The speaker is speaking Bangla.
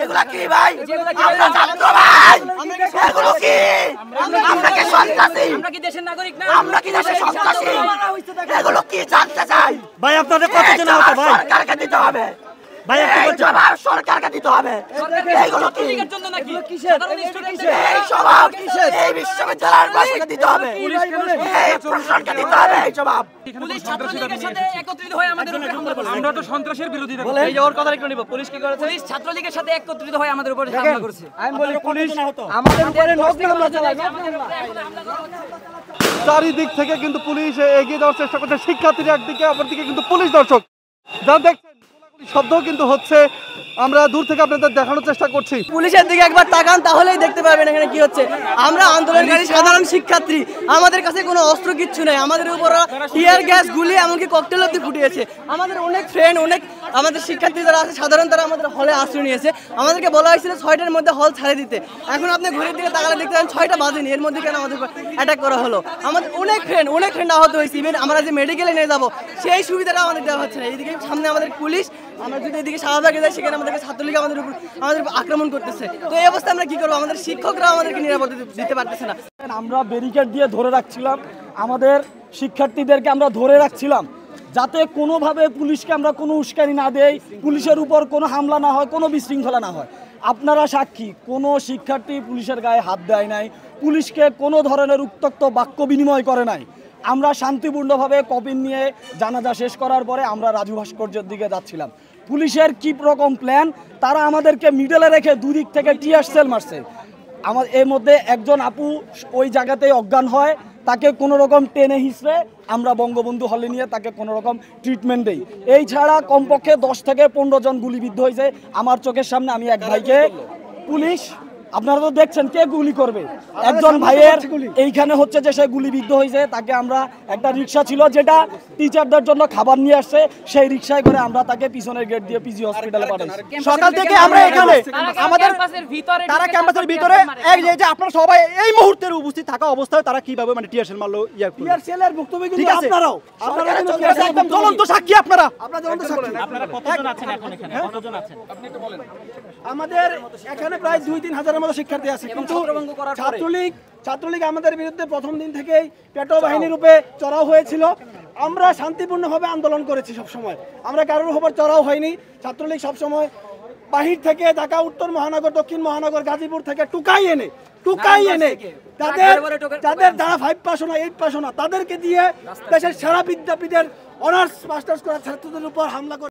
এগুলা কি ভাই? আমরা ছাত্র ভাই, এগুলো কি? আমরা কি সন্ত্রাসী? আমরা কি দেশের নাগরিক না? আমরা কি দেশের সন্ত্রাসী? এগুলো কি জানতে চাই ভাই? আপনাদের কতজন আহত ভাই? সরকারকে দিতে হবে ভাই, জবাব সরকারকে দিতে হবে। এইগুলো কি জন্য নাকি? এই জবাব এই বিশ্ববিদ্যালয়ের প্রশাসনকে দিতে হবে, এই প্রশাসনকে দিতে হবে এই জবাব। পুলিশ ছাত্রলীগের সাথে একত্রিত হয়ে আমাদের উপরে হামলা করেছে। আমরা তো সন্ত্রাসের বিরোধিতা করি। এই ওর কথা একটু নিব। পুলিশ কি করেছে? পুলিশ ছাত্রলীগের সাথে একত্রিত হয়ে আমাদের উপরে হামলা করেছে। আমি বলি পুলিশ আমাদের উপরে নগ্ন হামলা চালায়। চারিদিক থেকে কিন্তু পুলিশ এগিয়ে যাওয়ার চেষ্টা করছে, শিক্ষার্থীরা একদিকে, অপরদিকে কিন্তু পুলিশ। দর্শক যা দেখছেন শব্দ কিন্তু হচ্ছে, আমরা দূর থেকে আপনাদের দেখানোর চেষ্টা করছি। পুলিশের দিকে একবার তাকান তাহলেই দেখতে পারবেন এখানে কি হচ্ছে। আমরা আন্দোলনকারী সাধারণ শিক্ষার্থী, আমাদের কাছে কোনো অস্ত্র কিচ্ছু নেই। আমাদের উপর টিয়ার গ্যাস, গুলি, এমনকি ককটেল অব্দি ফুটিয়েছে। আমাদের অনেক ফ্রেন্ড, অনেক আমাদের শিক্ষার্থী যারা আছে সাধারণ, তারা আমাদের হলে আশ্রয় নিয়েছে। আমাদেরকে বলা হয়েছিল 6টার মধ্যে হল ছাড়ে দিতে। এখন আপনি ঘড়ির দিকে তাকালে দেখতে পারেন 6টা বাজেনি, এর মধ্যে কেন আমাদের অ্যাটাক করা হলো। আমাদের অনেক ফ্রেন্ড আহত হয়েছে। ইভেন আমরা যে মেডিকেলে নিয়ে যাবো সেই সুবিধাটা আমাদের দেওয়া হচ্ছে না। এইদিকে সামনে আমাদের পুলিশ, আমরা যদি এদিকে শাহবাগে যাই সেখানে আমাদেরকে ছাত্রলীগ আমাদের উপর আক্রমণ করতেছে। তো এই অবস্থায় আমরা কি করবো? আমাদের শিক্ষকরা আমাদেরকে নিরাপত্তা দিতে পারতেছে না। আমরা ব্যারিকেড দিয়ে ধরে রাখছিলাম, আমাদের শিক্ষার্থীদেরকে আমরা ধরে রাখছিলাম যাতে কোনোভাবে পুলিশকে আমরা কোনো উস্কানি না দেই, পুলিশের উপর কোনো হামলা না হয়, কোনো বিশৃঙ্খলা না হয়। আপনারা সাক্ষী, কোনো শিক্ষার্থী পুলিশের গায়ে হাত দেয় নাই, পুলিশকে কোনো ধরনের উত্তক্ত বাক্য বিনিময় করে নাই। আমরা শান্তিপূর্ণভাবে কপিন নিয়ে জানাজা শেষ করার পরে আমরা রাজু ভাস্কর্যের দিকে যাচ্ছিলাম। পুলিশের কী রকম প্ল্যান, তারা আমাদেরকে মিডলে রেখে দুদিক থেকে টিয়ার সেল মারছে। আমার এর মধ্যে একজন আপু ওই জায়গাতেই অজ্ঞান হয়, তাকে কোনো রকম টেনে হিসড়ে আমরা বঙ্গবন্ধু হলে নিয়ে তাকে কোনো রকম ট্রিটমেন্ট দেই। এই ছাড়া কমপক্ষে 10 থেকে 15 জন গুলিবিদ্ধ হয়েছে আমার চোখের সামনে। আমি এক ভাইকে পুলিশ, আপনারা তো দেখছেন কে গুলি করবে, একজন ভাইয়ের এইখানে হচ্ছে যে সে গুলিবিদ্ধ হয়েছে। তাকে আমরা, একটা রিক্সা ছিল যেটা টিচারদের জন্য খাবার নিয়ে আসছে, সেই রিক্সায় করে আমরা তাকে পিছনের গেট দিয়ে পিজি হসপিটালে পাঠাইছি। সকাল থেকে আমরা এখানে আমাদের তারা ক্যাম্পাসের ভিতরে এই যে আপনারা সবাই এই মুহূর্তের উপস্থিত থাকা অবস্থায় তারা কিভাবে মানে টিয়ারশেল মারলো, টিয়ারশেলের ভুক্তভোগী কিন্তু আপনারাও, একদম জ্বলন্ত সাক্ষী। আপনারা আপনারা কতজন আছেন এখন এখানে? কতজন আছেন আপনি একটু বলেন। আমাদের এখানে প্রায় 2-3 হাজারের মতো শিক্ষার্থী আছে, কিন্তু ছাত্রলীগ আমাদের বিরুদ্ধে প্রথম দিন থেকেই পেটো বাহিনীর রূপে চড়াও হয়েছিল। আমরা শান্তিপূর্ণভাবে আন্দোলন করেছি সবসময়, আমরা কারোর উপর চড়াও হয়নি। ছাত্রলীগ সবসময় বাহির থেকে, ঢাকা উত্তর মহানগর, দক্ষিণ মহানগর, গাজীপুর থেকে টুকাই এনে যাদের যারা 5 পাস না 8 পাস না তাদেরকে দিয়ে দেশের সেরা বিদ্যাপীঠের অনার্স মাস্টার্স করা ছাত্রদের উপর হামলা করে